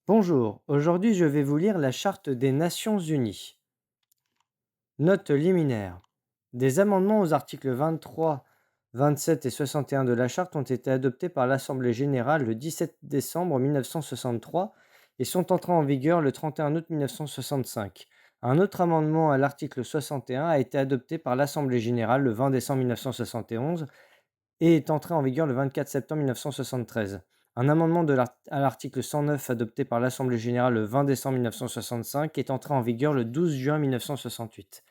Bonjour, aujourd'hui je vais vous lire la Charte des Nations Unies. Note liminaire. Des amendements aux articles 23, 27 et 61 de la Charte ont été adoptés par l'Assemblée générale le 17 décembre 1963 et sont entrés en vigueur le 31 août 1965. Un autre amendement à l'article 61 a été adopté par l'Assemblée générale le 20 décembre 1971 et est entré en vigueur le 24 septembre 1973. Un amendement à l'article 109 adopté par l'Assemblée générale le 20 décembre 1965 est entré en vigueur le 12 juin 1968.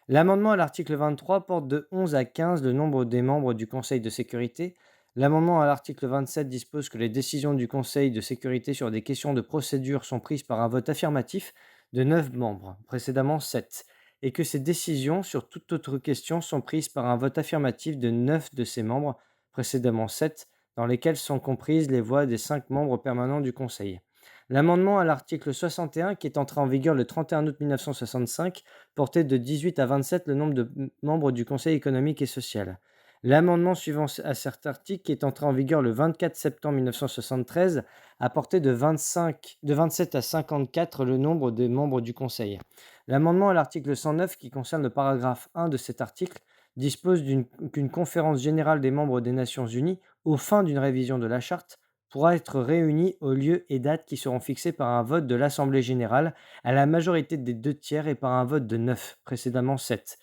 L'amendement à l'article 23 porte de 11 à 15 le nombre des membres du Conseil de sécurité. L'amendement à l'article 27 dispose que les décisions du Conseil de sécurité sur des questions de procédure sont prises par un vote affirmatif de 9 membres, précédemment 7, et que ces décisions sur toute autre question sont prises par un vote affirmatif de 9 de ses membres, précédemment 7, dans lesquelles sont comprises les voix des 5 membres permanents du Conseil. L'amendement à l'article 61, qui est entré en vigueur le 31 août 1965, portait de 18 à 27 le nombre de membres du Conseil économique et social. L'amendement suivant à cet article, qui est entré en vigueur le 24 septembre 1973, a porté de 27 à 54 le nombre des membres du Conseil. L'amendement à l'article 109, qui concerne le paragraphe 1 de cet article, dispose qu'une conférence générale des membres des Nations Unies, aux fins d'une révision de la Charte, pourra être réunie au lieu et date qui seront fixés par un vote de l'Assemblée générale à la majorité des 2 tiers et par un vote de 9, précédemment 7,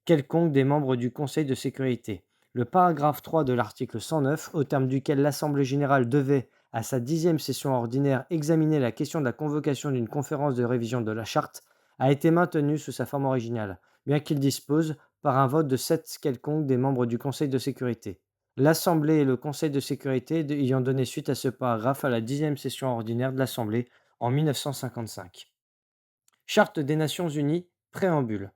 quelconque des membres du Conseil de sécurité. Le paragraphe 3 de l'article 109, au terme duquel l'Assemblée générale devait, à sa 10e session ordinaire, examiner la question de la convocation d'une conférence de révision de la Charte, a été maintenu sous sa forme originale, bien qu'il dispose, par un vote de 7 quelconque des membres du Conseil de sécurité. L'Assemblée et le Conseil de sécurité ayant donné suite à ce paragraphe à la 10e session ordinaire de l'Assemblée en 1955. Charte des Nations Unies, préambule.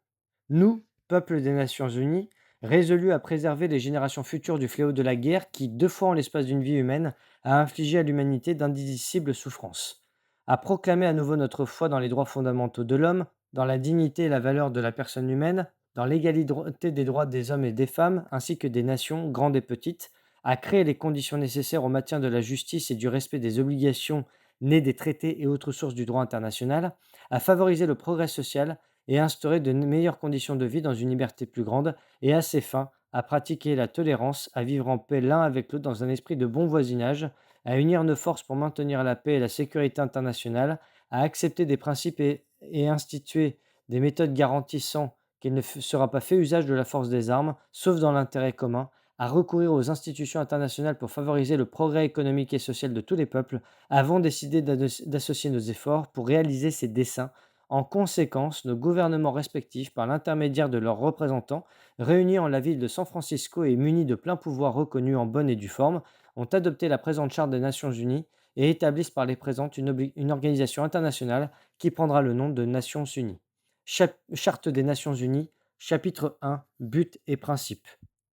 Nous, peuple des Nations Unies, résolus à préserver les générations futures du fléau de la guerre qui, 2 fois en l'espace d'une vie humaine, a infligé à l'humanité d'indicibles souffrances. À proclamer à nouveau notre foi dans les droits fondamentaux de l'homme, dans la dignité et la valeur de la personne humaine, dans l'égalité des droits des hommes et des femmes, ainsi que des nations, grandes et petites, à créer les conditions nécessaires au maintien de la justice et du respect des obligations nées des traités et autres sources du droit international, à favoriser le progrès social et instaurer de meilleures conditions de vie dans une liberté plus grande, et à ces fins, à pratiquer la tolérance, à vivre en paix l'un avec l'autre dans un esprit de bon voisinage, à unir nos forces pour maintenir la paix et la sécurité internationale, à accepter des principes et instituer des méthodes garantissant qu'il ne sera pas fait usage de la force des armes, sauf dans l'intérêt commun, à recourir aux institutions internationales pour favoriser le progrès économique et social de tous les peuples, avons décidé d'associer nos efforts pour réaliser ces desseins. En conséquence, nos gouvernements respectifs, par l'intermédiaire de leurs représentants, réunis en la ville de San Francisco et munis de pleins pouvoirs reconnus en bonne et due forme, ont adopté la présente Charte des Nations Unies et établissent par les présentes une organisation internationale qui prendra le nom de Nations Unies. Charte des Nations Unies, chapitre 1, Buts et principes.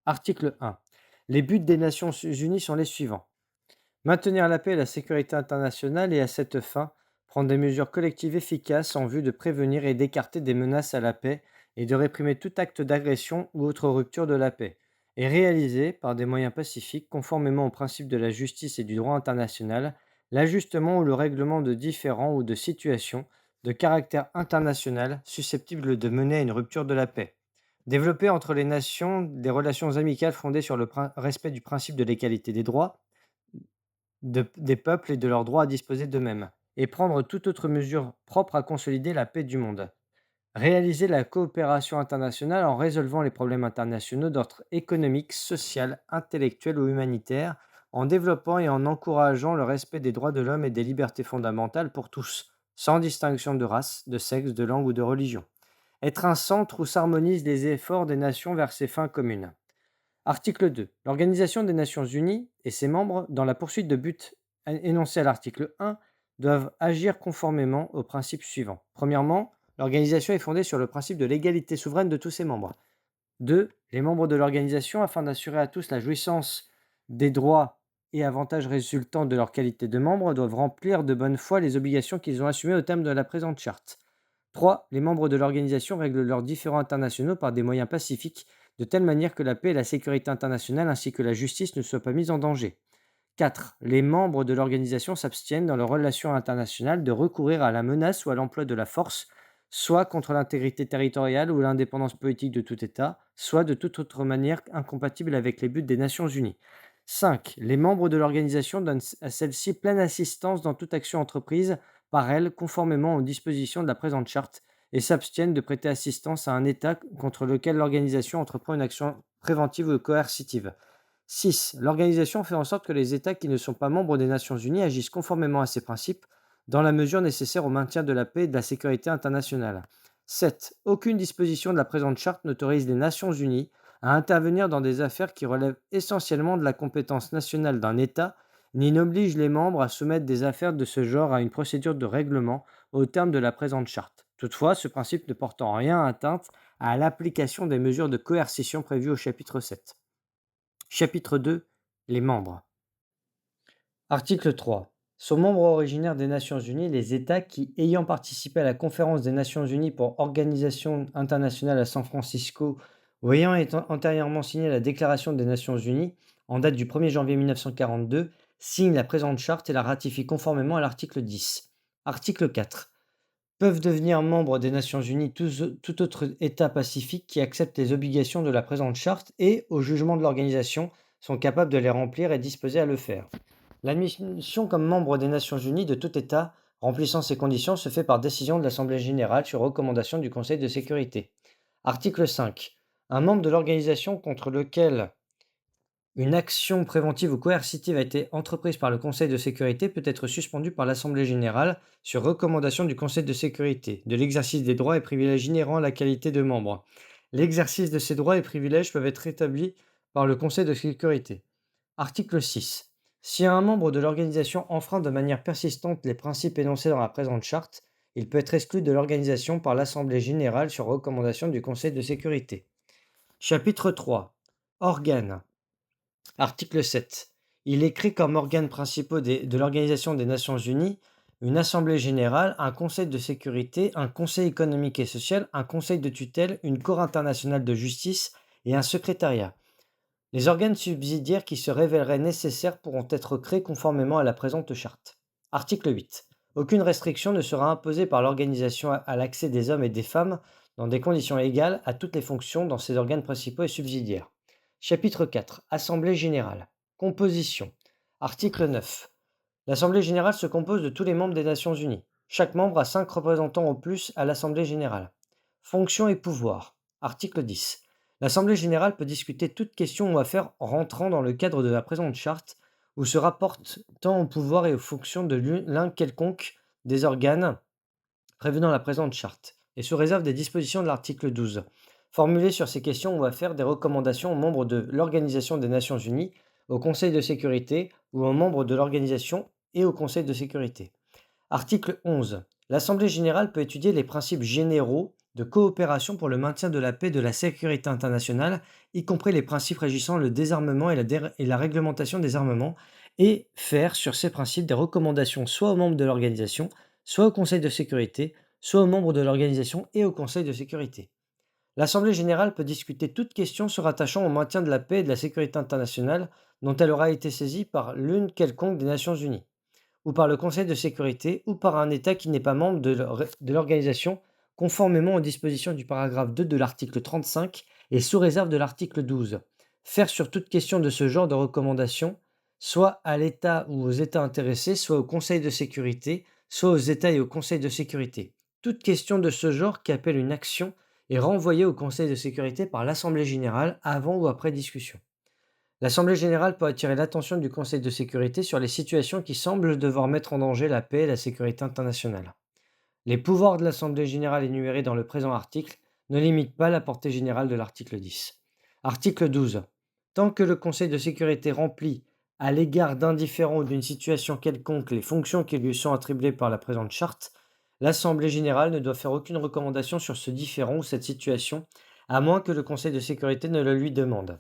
Article 1. Les buts des Nations Unies sont les suivants. Maintenir la paix et la sécurité internationale et à cette fin, prendre des mesures collectives efficaces en vue de prévenir et d'écarter des menaces à la paix et de réprimer tout acte d'agression ou autre rupture de la paix, et réaliser, par des moyens pacifiques, conformément aux principes de la justice et du droit international, l'ajustement ou le règlement de différends ou de situations de caractère international susceptibles de mener à une rupture de la paix. Développer entre les nations des relations amicales fondées sur le respect du principe de l'égalité des droits, des peuples et de leur droit à disposer d'eux-mêmes, et prendre toute autre mesure propre à consolider la paix du monde. Réaliser la coopération internationale en résolvant les problèmes internationaux d'ordre économique, social, intellectuel ou humanitaire, en développant et en encourageant le respect des droits de l'homme et des libertés fondamentales pour tous, sans distinction de race, de sexe, de langue ou de religion. Être un centre où s'harmonisent les efforts des nations vers ces fins communes. Article 2. L'Organisation des Nations Unies et ses membres, dans la poursuite de buts énoncés à l'article 1, doivent agir conformément aux principes suivants. Premièrement, l'organisation est fondée sur le principe de l'égalité souveraine de tous ses membres. 2. Les membres de l'organisation, afin d'assurer à tous la jouissance des droits et avantages résultant de leur qualité de membre, doivent remplir de bonne foi les obligations qu'ils ont assumées au terme de la présente charte. 3. Les membres de l'organisation règlent leurs différends internationaux par des moyens pacifiques, de telle manière que la paix et la sécurité internationale ainsi que la justice ne soient pas mises en danger. 4. Les membres de l'organisation s'abstiennent dans leurs relations internationales de recourir à la menace ou à l'emploi de la force, soit contre l'intégrité territoriale ou l'indépendance politique de tout État, soit de toute autre manière incompatible avec les buts des Nations Unies. 5. Les membres de l'organisation donnent à celle-ci pleine assistance dans toute action entreprise par elle, conformément aux dispositions de la présente charte, et s'abstiennent de prêter assistance à un État contre lequel l'organisation entreprend une action préventive ou coercitive. 6. L'organisation fait en sorte que les États qui ne sont pas membres des Nations Unies agissent conformément à ces principes, dans la mesure nécessaire au maintien de la paix et de la sécurité internationale. 7. Aucune disposition de la présente charte n'autorise les Nations Unies à intervenir dans des affaires qui relèvent essentiellement de la compétence nationale d'un État, ni n'oblige les membres à soumettre des affaires de ce genre à une procédure de règlement au terme de la présente charte. Toutefois, ce principe ne porte en rien atteinte à l'application des mesures de coercition prévues au chapitre 7. Chapitre 2. Les membres. Article 3. Sont membres originaires des Nations Unies les États qui, ayant participé à la conférence des Nations Unies pour Organisation internationale à San Francisco ou ayant antérieurement signé la Déclaration des Nations Unies, en date du 1er janvier 1942, signent la présente charte et la ratifient conformément à l'article 10. Article 4. Peuvent devenir membres des Nations Unies tout autre État pacifique qui accepte les obligations de la présente charte et, au jugement de l'organisation, sont capables de les remplir et disposés à le faire. L'admission comme membre des Nations Unies de tout État remplissant ces conditions se fait par décision de l'Assemblée générale sur recommandation du Conseil de sécurité. Article 5. Un membre de l'organisation contre lequel une action préventive ou coercitive a été entreprise par le Conseil de sécurité peut être suspendue par l'Assemblée générale sur recommandation du Conseil de sécurité de l'exercice des droits et privilèges inhérents à la qualité de membre. L'exercice de ces droits et privilèges peuvent être établis par le Conseil de sécurité. Article 6. Si un membre de l'organisation enfreint de manière persistante les principes énoncés dans la présente charte, il peut être exclu de l'organisation par l'Assemblée générale sur recommandation du Conseil de sécurité. Chapitre 3. Organes. Article 7. Il est créé comme organes principaux de l'Organisation des Nations Unies une Assemblée générale, un Conseil de sécurité, un Conseil économique et social, un Conseil de tutelle, une Cour internationale de justice et un secrétariat. Les organes subsidiaires qui se révéleraient nécessaires pourront être créés conformément à la présente charte. Article 8. Aucune restriction ne sera imposée par l'organisation à l'accès des hommes et des femmes dans des conditions égales à toutes les fonctions dans ses organes principaux et subsidiaires. Chapitre 4. Assemblée générale. Composition. Article 9. L'Assemblée générale se compose de tous les membres des Nations unies. Chaque membre a 5 représentants au plus à l'Assemblée générale. Fonctions et pouvoirs. Article 10. L'Assemblée générale peut discuter toute question ou affaire rentrant dans le cadre de la présente charte ou se rapportant au pouvoir et aux fonctions de l'un quelconque des organes prévus dans la présente charte, et sous réserve des dispositions de l'article 12. Formuler sur ces questions ou affaires des recommandations aux membres de l'Organisation des Nations Unies, au Conseil de sécurité ou aux membres de l'organisation et au Conseil de sécurité. Article 11. L'Assemblée générale peut étudier les principes généraux de coopération pour le maintien de la paix et de la sécurité internationale, y compris les principes régissant le désarmement et la réglementation des armements, et faire sur ces principes des recommandations soit aux membres de l'organisation, soit au Conseil de sécurité, soit aux membres de l'organisation et au Conseil de sécurité. L'Assemblée générale peut discuter toute question se rattachant au maintien de la paix et de la sécurité internationale dont elle aura été saisie par l'une quelconque des Nations unies, ou par le Conseil de sécurité, ou par un État qui n'est pas membre de l'organisation, conformément aux dispositions du paragraphe 2 de l'article 35 et sous réserve de l'article 12. Faire sur toute question de ce genre de recommandation, soit à l'État ou aux États intéressés, soit au Conseil de sécurité, soit aux États et au Conseil de sécurité. Toute question de ce genre qui appelle une action est renvoyée au Conseil de sécurité par l'Assemblée générale avant ou après discussion. L'Assemblée générale peut attirer l'attention du Conseil de sécurité sur les situations qui semblent devoir mettre en danger la paix et la sécurité internationale. Les pouvoirs de l'Assemblée générale énumérés dans le présent article ne limitent pas la portée générale de l'article 10. Article 12. Tant que le Conseil de sécurité remplit, à l'égard d'indifférents ou d'une situation quelconque, les fonctions qui lui sont attribuées par la présente charte, l'Assemblée générale ne doit faire aucune recommandation sur ce différend ou cette situation, à moins que le Conseil de sécurité ne le lui demande.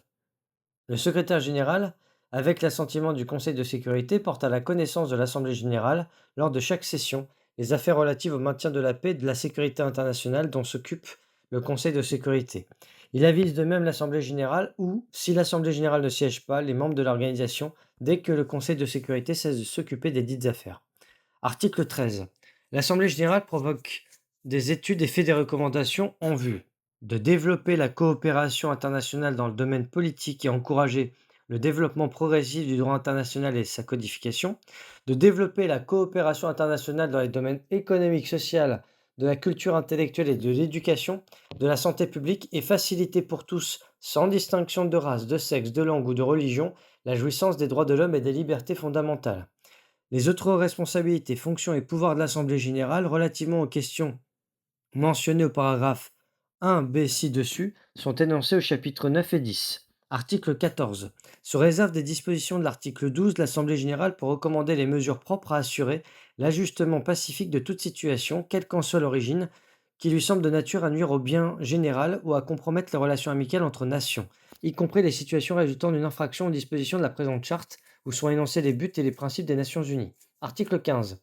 Le secrétaire général, avec l'assentiment du Conseil de sécurité, porte à la connaissance de l'Assemblée générale, lors de chaque session, les affaires relatives au maintien de la paix et de la sécurité internationale dont s'occupe le Conseil de sécurité. Il avise de même l'Assemblée générale ou, si l'Assemblée générale ne siège pas, les membres de l'organisation dès que le Conseil de sécurité cesse de s'occuper des dites affaires. Article 13. L'Assemblée générale provoque des études et fait des recommandations en vue de développer la coopération internationale dans le domaine politique et encourager le développement progressif du droit international et sa codification, de développer la coopération internationale dans les domaines économique, social, de la culture intellectuelle et de l'éducation, de la santé publique et faciliter pour tous, sans distinction de race, de sexe, de langue ou de religion, la jouissance des droits de l'homme et des libertés fondamentales. Les autres responsabilités, fonctions et pouvoirs de l'Assemblée générale relativement aux questions mentionnées au paragraphe 1b ci-dessus sont énoncées au chapitre 9 et 10. Article 14. Sous réserve des dispositions de l'article 12, l'Assemblée générale peut recommander les mesures propres à assurer l'ajustement pacifique de toute situation, quelle qu'en soit l'origine, qui lui semble de nature à nuire au bien général ou à compromettre les relations amicales entre nations, y compris les situations résultant d'une infraction aux dispositions de la présente charte où sont énoncés les buts et les principes des Nations unies. Article 15.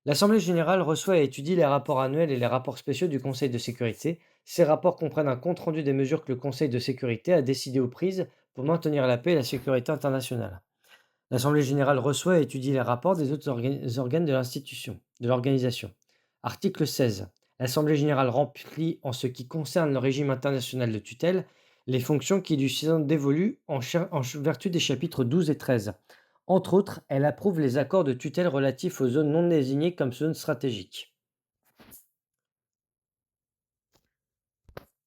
L'Assemblée générale reçoit et étudie les rapports annuels et les rapports spéciaux du Conseil de sécurité. Ces rapports comprennent un compte-rendu des mesures que le Conseil de sécurité a décidées ou prises pour maintenir la paix et la sécurité internationale. L'Assemblée générale reçoit et étudie les rapports des autres organes de l'institution, de l'organisation. Article 16. L'Assemblée générale remplit, en ce qui concerne le régime international de tutelle, les fonctions qui lui sont dévolues en vertu des chapitres 12 et 13. Entre autres, elle approuve les accords de tutelle relatifs aux zones non désignées comme zones stratégiques.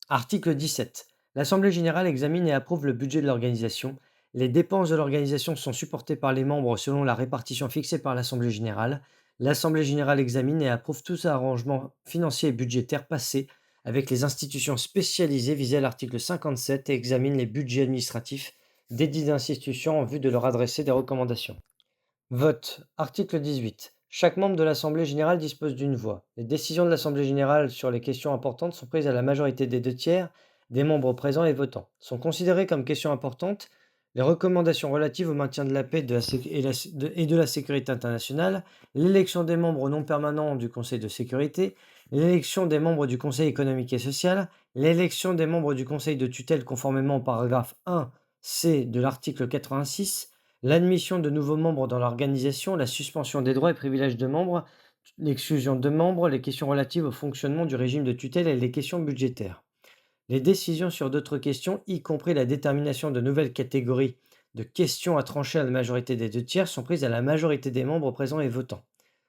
Article 17. L'Assemblée générale examine et approuve le budget de l'organisation. Les dépenses de l'organisation sont supportées par les membres selon la répartition fixée par l'Assemblée générale. L'Assemblée générale examine et approuve tous arrangements financiers et budgétaires passés avec les institutions spécialisées visées à l'article 57 et examine les budgets administratifs des dites institutions en vue de leur adresser des recommandations. Vote. Article 18. Chaque membre de l'Assemblée générale dispose d'une voix. Les décisions de l'Assemblée générale sur les questions importantes sont prises à la majorité des 2 tiers des membres présents et votants. Sont considérées comme questions importantes les recommandations relatives au maintien de la paix et de la sécurité internationale, l'élection des membres non permanents du Conseil de sécurité, l'élection des membres du Conseil économique et social, l'élection des membres du Conseil de tutelle conformément au paragraphe 1c de l'article 86, l'admission de nouveaux membres dans l'organisation, la suspension des droits et privilèges de membres, l'exclusion de membres, les questions relatives au fonctionnement du régime de tutelle et les questions budgétaires. Les décisions sur d'autres questions, y compris la détermination de nouvelles catégories de questions à trancher à la majorité des 2 tiers, sont prises à la majorité des membres présents et votants.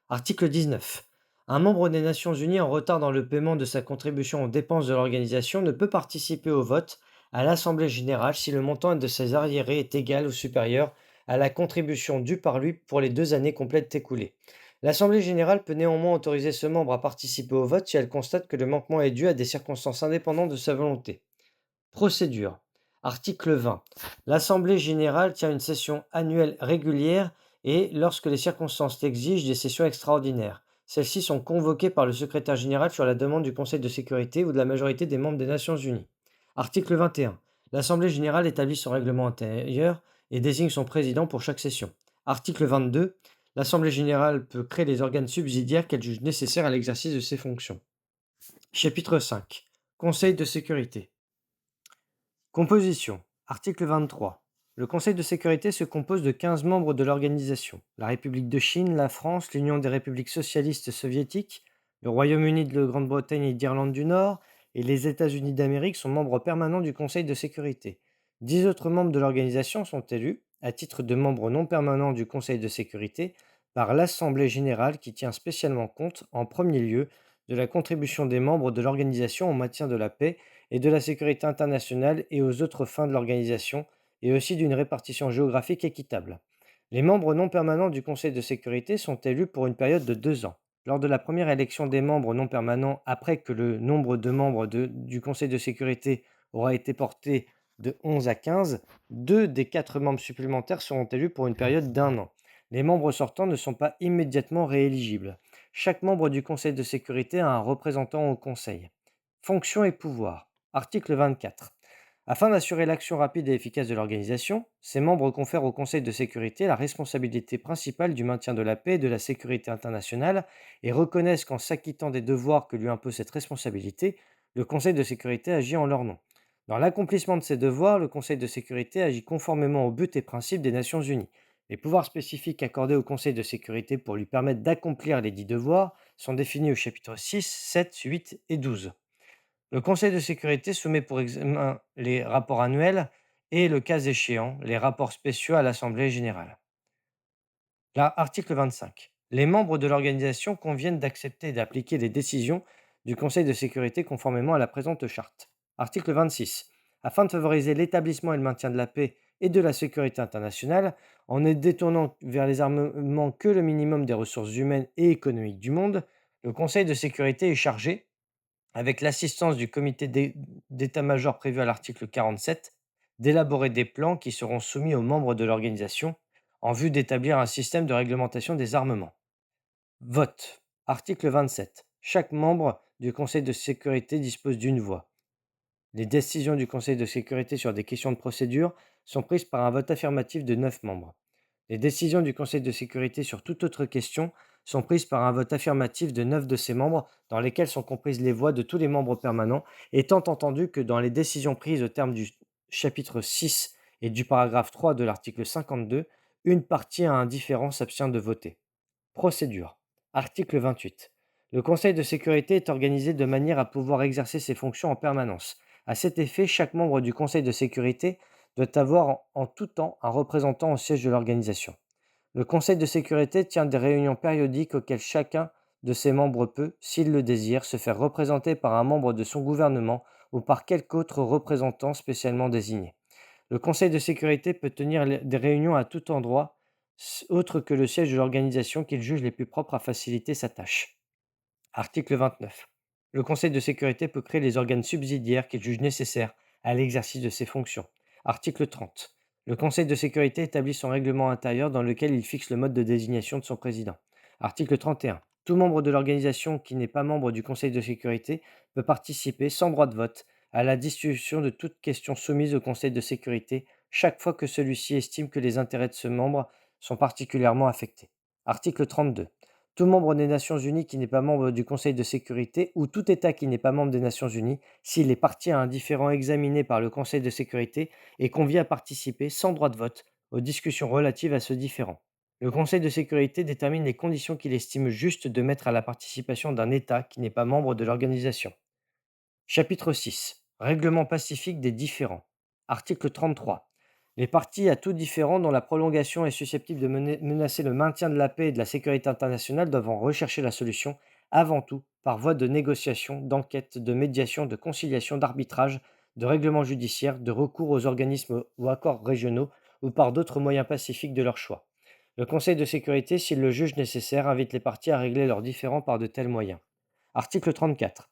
Article 19. Un membre des Nations Unies en retard dans le paiement de sa contribution aux dépenses de l'organisation ne peut participer au vote à l'Assemblée générale si le montant de ses arriérés est égal ou supérieur à la contribution due par lui pour les 2 années complètes écoulées. L'Assemblée générale peut néanmoins autoriser ce membre à participer au vote si elle constate que le manquement est dû à des circonstances indépendantes de sa volonté. Procédure. Article 20. L'Assemblée générale tient une session annuelle régulière et, lorsque les circonstances l'exigent, des sessions extraordinaires. Celles-ci sont convoquées par le secrétaire général sur la demande du Conseil de sécurité ou de la majorité des membres des Nations unies. Article 21. L'Assemblée générale établit son règlement intérieur et désigne son président pour chaque session. Article 22. L'Assemblée générale peut créer les organes subsidiaires qu'elle juge nécessaires à l'exercice de ses fonctions. Chapitre 5. Conseil de sécurité. Composition. Article 23. Le Conseil de sécurité se compose de 15 membres de l'organisation. La République de Chine, la France, l'Union des républiques socialistes soviétiques, le Royaume-Uni de Grande-Bretagne et d'Irlande du Nord et les États-Unis d'Amérique sont membres permanents du Conseil de sécurité. 10 autres membres de l'organisation sont élus, à titre de membres non permanents du Conseil de sécurité, par l'Assemblée générale qui tient spécialement compte, en premier lieu, de la contribution des membres de l'organisation au maintien de la paix et de la sécurité internationale et aux autres fins de l'organisation, et aussi d'une répartition géographique équitable. Les membres non permanents du Conseil de sécurité sont élus pour une période de 2 ans. Lors de la première élection des membres non permanents, après que le nombre de membres du Conseil de sécurité aura été porté de 11 à 15, 2 des 4 membres supplémentaires seront élus pour une période d'1 an. Les membres sortants ne sont pas immédiatement rééligibles. Chaque membre du Conseil de sécurité a un représentant au Conseil. Fonctions et pouvoirs. Article 24. Afin d'assurer l'action rapide et efficace de l'organisation, ses membres confèrent au Conseil de sécurité la responsabilité principale du maintien de la paix et de la sécurité internationale et reconnaissent qu'en s'acquittant des devoirs que lui impose cette responsabilité, le Conseil de sécurité agit en leur nom. Dans l'accomplissement de ces devoirs, le Conseil de sécurité agit conformément aux buts et principes des Nations unies. Les pouvoirs spécifiques accordés au Conseil de sécurité pour lui permettre d'accomplir les dits devoirs sont définis au chapitre 6, 7, 8 et 12. Le Conseil de sécurité soumet pour examen les rapports annuels et, le cas échéant, les rapports spéciaux à l'Assemblée générale. Là, article 25. Les membres de l'organisation conviennent d'accepter et d'appliquer les décisions du Conseil de sécurité conformément à la présente charte. Article 26. Afin de favoriser l'établissement et le maintien de la paix et de la sécurité internationale, en ne détournant vers les armements que le minimum des ressources humaines et économiques du monde, le Conseil de sécurité est chargé, avec l'assistance du comité d'état-major prévu à l'article 47, d'élaborer des plans qui seront soumis aux membres de l'organisation en vue d'établir un système de réglementation des armements. Vote. Article 27. Chaque membre du Conseil de sécurité dispose d'une voix. Les décisions du Conseil de sécurité sur des questions de procédure sont prises par un vote affirmatif de 9 membres. Les décisions du Conseil de sécurité sur toute autre question sont prises par un vote affirmatif de 9 de ses membres, dans lesquels sont comprises les voix de tous les membres permanents, étant entendu que dans les décisions prises au terme du chapitre 6 et du paragraphe 3 de l'article 52, une partie à un différent s'abstient de voter. Procédure. Article 28. Le Conseil de sécurité est organisé de manière à pouvoir exercer ses fonctions en permanence. À cet effet, chaque membre du Conseil de sécurité doit avoir en tout temps un représentant au siège de l'organisation. Le Conseil de sécurité tient des réunions périodiques auxquelles chacun de ses membres peut, s'il le désire, se faire représenter par un membre de son gouvernement ou par quelque autre représentant spécialement désigné. Le Conseil de sécurité peut tenir des réunions à tout endroit autre que le siège de l'organisation qu'il juge les plus propres à faciliter sa tâche. Article 29. Le Conseil de sécurité peut créer les organes subsidiaires qu'il juge nécessaires à l'exercice de ses fonctions. Article 30. Le Conseil de sécurité établit son règlement intérieur dans lequel il fixe le mode de désignation de son président. Article 31. Tout membre de l'organisation qui n'est pas membre du Conseil de sécurité peut participer sans droit de vote à la discussion de toute question soumise au Conseil de sécurité chaque fois que celui-ci estime que les intérêts de ce membre sont particulièrement affectés. Article 32. Tout membre des Nations Unies qui n'est pas membre du Conseil de sécurité ou tout État qui n'est pas membre des Nations Unies, s'il est partie à un différend examiné par le Conseil de sécurité, est convié à participer sans droit de vote aux discussions relatives à ce différend. Le Conseil de sécurité détermine les conditions qu'il estime justes de mettre à la participation d'un État qui n'est pas membre de l'organisation. Chapitre 6. Règlement pacifique des différends. Article 33. Les parties à tout différend dont la prolongation est susceptible de menacer le maintien de la paix et de la sécurité internationale doivent en rechercher la solution, avant tout, par voie de négociation, d'enquête, de médiation, de conciliation, d'arbitrage, de règlement judiciaire, de recours aux organismes ou accords régionaux, ou par d'autres moyens pacifiques de leur choix. Le Conseil de sécurité, s'il le juge nécessaire, invite les parties à régler leurs différends par de tels moyens. Article 34.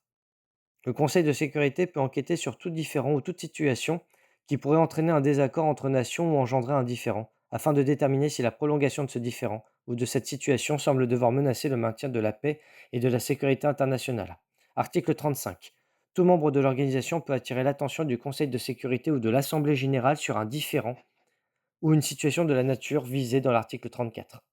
Le Conseil de sécurité peut enquêter sur tout différend ou toute situation qui pourrait entraîner un désaccord entre nations ou engendrer un différend, afin de déterminer si la prolongation de ce différend ou de cette situation semble devoir menacer le maintien de la paix et de la sécurité internationale. Article 35. Tout membre de l'organisation peut attirer l'attention du Conseil de sécurité ou de l'Assemblée générale sur un différend ou une situation de la nature visée dans l'article 34.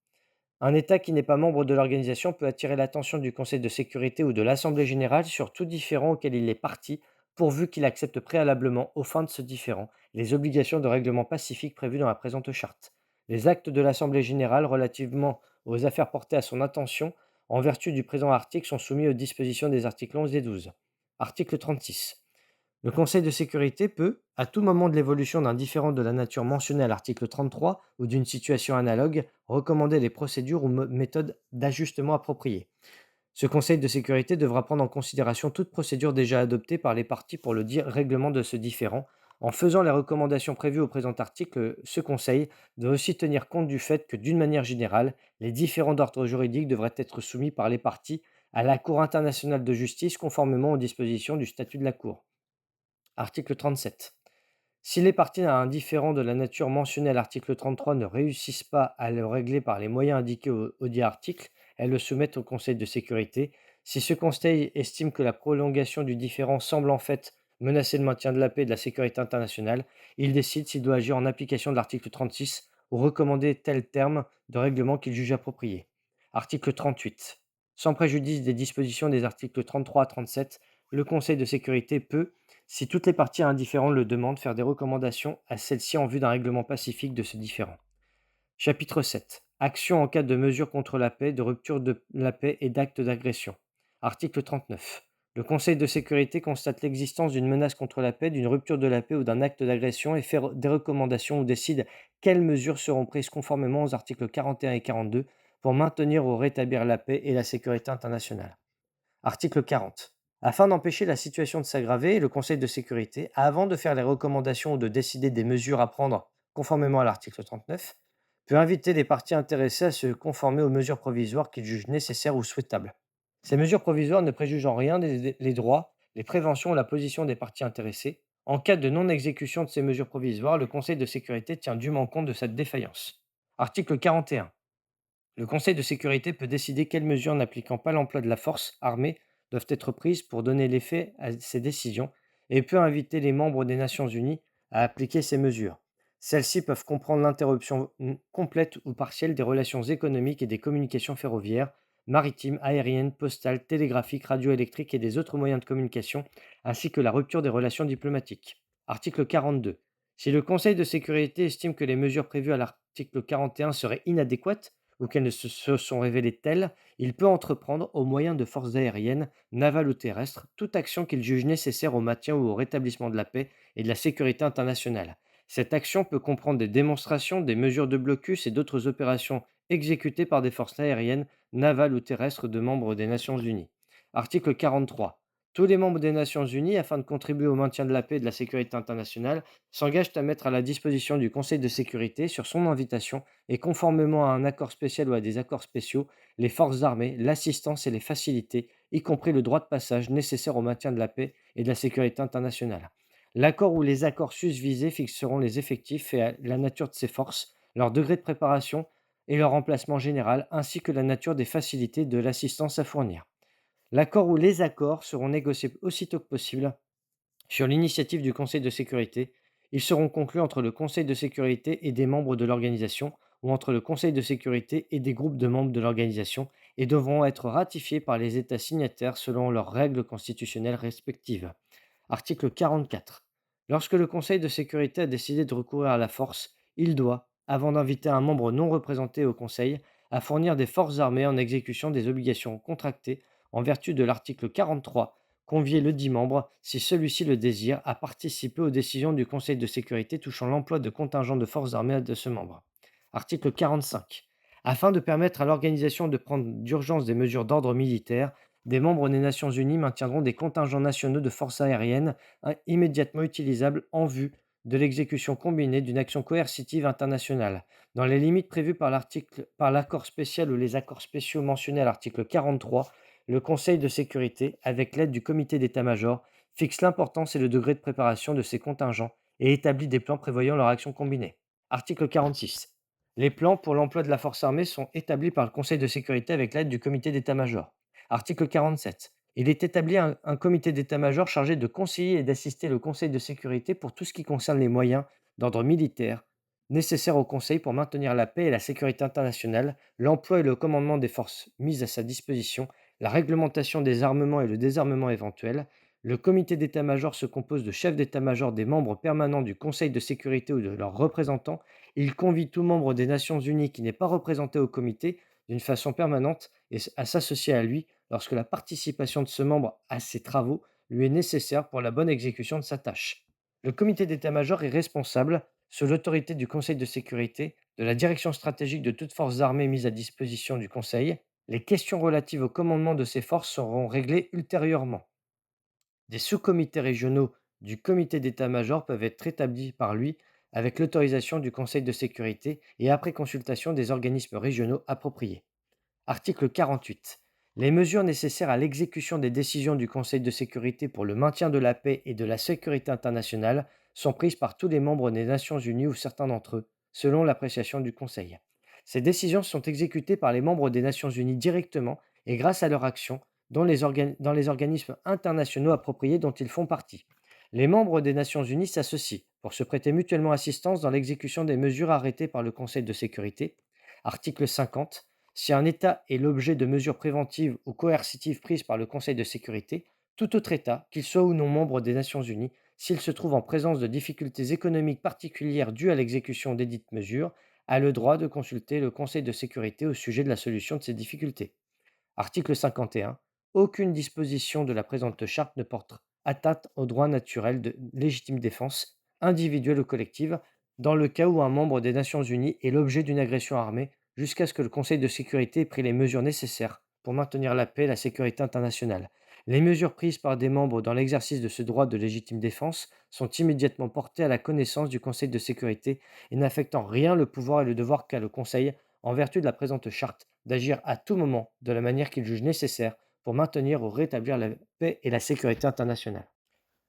Un État qui n'est pas membre de l'organisation peut attirer l'attention du Conseil de sécurité ou de l'Assemblée générale sur tout différend auquel il est partie, pourvu qu'il accepte préalablement, aux fins de ce différend, les obligations de règlement pacifique prévues dans la présente charte. Les actes de l'Assemblée générale relativement aux affaires portées à son attention, en vertu du présent article, sont soumis aux dispositions des articles 11 et 12. Article 36. Le Conseil de sécurité peut, à tout moment de l'évolution d'un différend de la nature mentionnée à l'article 33 ou d'une situation analogue, recommander les procédures ou méthodes d'ajustement appropriées. Ce Conseil de sécurité devra prendre en considération toute procédure déjà adoptée par les parties pour le règlement de ce différend. En faisant les recommandations prévues au présent article, ce Conseil doit aussi tenir compte du fait que, d'une manière générale, les différends d'ordre juridique devraient être soumis par les parties à la Cour internationale de justice conformément aux dispositions du statut de la Cour. Article 37. Si les parties à un différend de la nature mentionnée à l'article 33 ne réussissent pas à le régler par les moyens indiqués au dit article, elles le soumettent au Conseil de sécurité. Si ce Conseil estime que la prolongation du différend semble en fait menacer le maintien de la paix et de la sécurité internationale, il décide s'il doit agir en application de l'article 36 ou recommander tel terme de règlement qu'il juge approprié. Article 38. Sans préjudice des dispositions des articles 33 à 37, le Conseil de sécurité peut, si toutes les parties indifférentes le demandent, faire des recommandations à celle-ci en vue d'un règlement pacifique de ce différend. Chapitre 7. Action en cas de mesures contre la paix, de rupture de la paix et d'actes d'agression. Article 39. Le Conseil de sécurité constate l'existence d'une menace contre la paix, d'une rupture de la paix ou d'un acte d'agression et fait des recommandations ou décide quelles mesures seront prises conformément aux articles 41 et 42 pour maintenir ou rétablir la paix et la sécurité internationale. Article 40. Afin d'empêcher la situation de s'aggraver, le Conseil de sécurité, avant de faire les recommandations ou de décider des mesures à prendre conformément à l'article 39, peut inviter les parties intéressées à se conformer aux mesures provisoires qu'il juge nécessaires ou souhaitables. Ces mesures provisoires ne préjugent en rien les droits, les préventions ou la position des parties intéressées. En cas de non-exécution de ces mesures provisoires, le Conseil de sécurité tient dûment compte de cette défaillance. Article 41. Le Conseil de sécurité peut décider quelles mesures n'appliquant pas l'emploi de la force armée doivent être prises pour donner l'effet à ces décisions et peut inviter les membres des Nations Unies à appliquer ces mesures. Celles-ci peuvent comprendre l'interruption complète ou partielle des relations économiques et des communications ferroviaires, maritimes, aériennes, postales, télégraphiques, radioélectriques et des autres moyens de communication, ainsi que la rupture des relations diplomatiques. Article 42. Si le Conseil de sécurité estime que les mesures prévues à l'article 41 seraient inadéquates, ou qu'elles ne se sont révélées telles, il peut entreprendre, au moyen de forces aériennes, navales ou terrestres, toute action qu'il juge nécessaire au maintien ou au rétablissement de la paix et de la sécurité internationale. Cette action peut comprendre des démonstrations, des mesures de blocus et d'autres opérations exécutées par des forces aériennes, navales ou terrestres de membres des Nations Unies. Article 43. Tous les membres des Nations Unies, afin de contribuer au maintien de la paix et de la sécurité internationale, s'engagent à mettre à la disposition du Conseil de sécurité, sur son invitation, et conformément à un accord spécial ou à des accords spéciaux, les forces armées, l'assistance et les facilités, y compris le droit de passage nécessaire au maintien de la paix et de la sécurité internationale. L'accord ou les accords susvisés fixeront les effectifs et la nature de ces forces, leur degré de préparation et leur emplacement général, ainsi que la nature des facilités de l'assistance à fournir. L'accord ou les accords seront négociés aussitôt que possible sur l'initiative du Conseil de sécurité. Ils seront conclus entre le Conseil de sécurité et des membres de l'organisation, ou entre le Conseil de sécurité et des groupes de membres de l'organisation, et devront être ratifiés par les États signataires selon leurs règles constitutionnelles respectives. Article 44. Lorsque le Conseil de sécurité a décidé de recourir à la force, il doit, avant d'inviter un membre non représenté au Conseil, à fournir des forces armées en exécution des obligations contractées en vertu de l'article 43, convier le dit membre, si celui-ci le désire, à participer aux décisions du Conseil de sécurité touchant l'emploi de contingents de forces armées de ce membre. Article 45. Afin de permettre à l'organisation de prendre d'urgence des mesures d'ordre militaire, des membres des Nations Unies maintiendront des contingents nationaux de forces aériennes immédiatement utilisables en vue de l'exécution combinée d'une action coercitive internationale, dans les limites prévues par l'accord spécial ou les accords spéciaux mentionnés à l'article 43. Le Conseil de sécurité, avec l'aide du comité d'état-major, fixe l'importance et le degré de préparation de ces contingents et établit des plans prévoyant leur action combinée. Article 46. Les plans pour l'emploi de la force armée sont établis par le Conseil de sécurité avec l'aide du comité d'état-major. Article 47. Il est établi un comité d'état-major chargé de conseiller et d'assister le Conseil de sécurité pour tout ce qui concerne les moyens d'ordre militaire nécessaires au Conseil pour maintenir la paix et la sécurité internationale, l'emploi et le commandement des forces mises à sa disposition, la réglementation des armements et le désarmement éventuel. Le comité d'état-major se compose de chefs d'état-major des membres permanents du Conseil de sécurité ou de leurs représentants. Il convie tout membre des Nations Unies qui n'est pas représenté au comité d'une façon permanente et à s'associer à lui lorsque la participation de ce membre à ses travaux lui est nécessaire pour la bonne exécution de sa tâche. Le comité d'état-major est responsable, sous l'autorité du Conseil de sécurité, de la direction stratégique de toutes forces armées mises à disposition du Conseil. Les questions relatives au commandement de ces forces seront réglées ultérieurement. Des sous-comités régionaux du comité d'état-major peuvent être établis par lui avec l'autorisation du Conseil de sécurité et après consultation des organismes régionaux appropriés. Article 48. Les mesures nécessaires à l'exécution des décisions du Conseil de sécurité pour le maintien de la paix et de la sécurité internationale sont prises par tous les membres des Nations Unies ou certains d'entre eux, selon l'appréciation du Conseil. Ces décisions sont exécutées par les membres des Nations Unies directement et grâce à leur action dans les organismes internationaux appropriés dont ils font partie. Les membres des Nations Unies s'associent pour se prêter mutuellement assistance dans l'exécution des mesures arrêtées par le Conseil de sécurité. Article 50. Si un État est l'objet de mesures préventives ou coercitives prises par le Conseil de sécurité, tout autre État, qu'il soit ou non membre des Nations Unies, s'il se trouve en présence de difficultés économiques particulières dues à l'exécution desdites mesures, a le droit de consulter le Conseil de sécurité au sujet de la solution de ces difficultés. Article 51. Aucune disposition de la présente charte ne porte atteinte au droit naturel de légitime défense, individuelle ou collective, dans le cas où un membre des Nations Unies est l'objet d'une agression armée, jusqu'à ce que le Conseil de sécurité ait pris les mesures nécessaires pour maintenir la paix et la sécurité internationale. Les mesures prises par des membres dans l'exercice de ce droit de légitime défense sont immédiatement portées à la connaissance du Conseil de sécurité et n'affectant rien le pouvoir et le devoir qu'a le Conseil, en vertu de la présente charte, d'agir à tout moment de la manière qu'il juge nécessaire pour maintenir ou rétablir la paix et la sécurité internationale.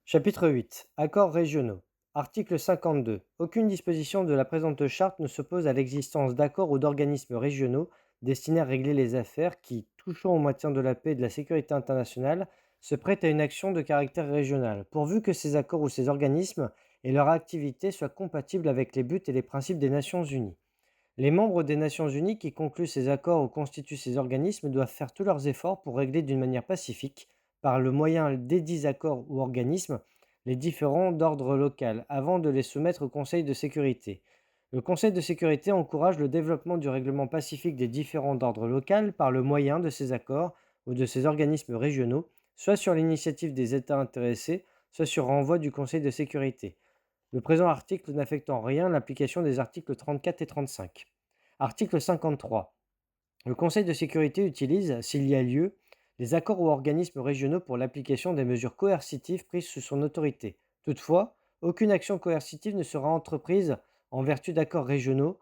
Chapitre 8. Accords régionaux. Article 52. Aucune disposition de la présente charte ne s'oppose à l'existence d'accords ou d'organismes régionaux destinés à régler les affaires qui, touchant au maintien de la paix et de la sécurité internationale, se prêtent à une action de caractère régional, pourvu que ces accords ou ces organismes et leur activité soient compatibles avec les buts et les principes des Nations Unies. Les membres des Nations Unies qui concluent ces accords ou constituent ces organismes doivent faire tous leurs efforts pour régler d'une manière pacifique, par le moyen desdits accords ou organismes, les différends d'ordre local, avant de les soumettre au Conseil de sécurité. Le Conseil de sécurité encourage le développement du règlement pacifique des différends d'ordre local par le moyen de ces accords ou de ces organismes régionaux, soit sur l'initiative des États intéressés, soit sur renvoi du Conseil de sécurité. Le présent article n'affecte en rien l'application des articles 34 et 35. Article 53. Le Conseil de sécurité utilise, s'il y a lieu, les accords ou organismes régionaux pour l'application des mesures coercitives prises sous son autorité. Toutefois, aucune action coercitive ne sera entreprise en vertu d'accords régionaux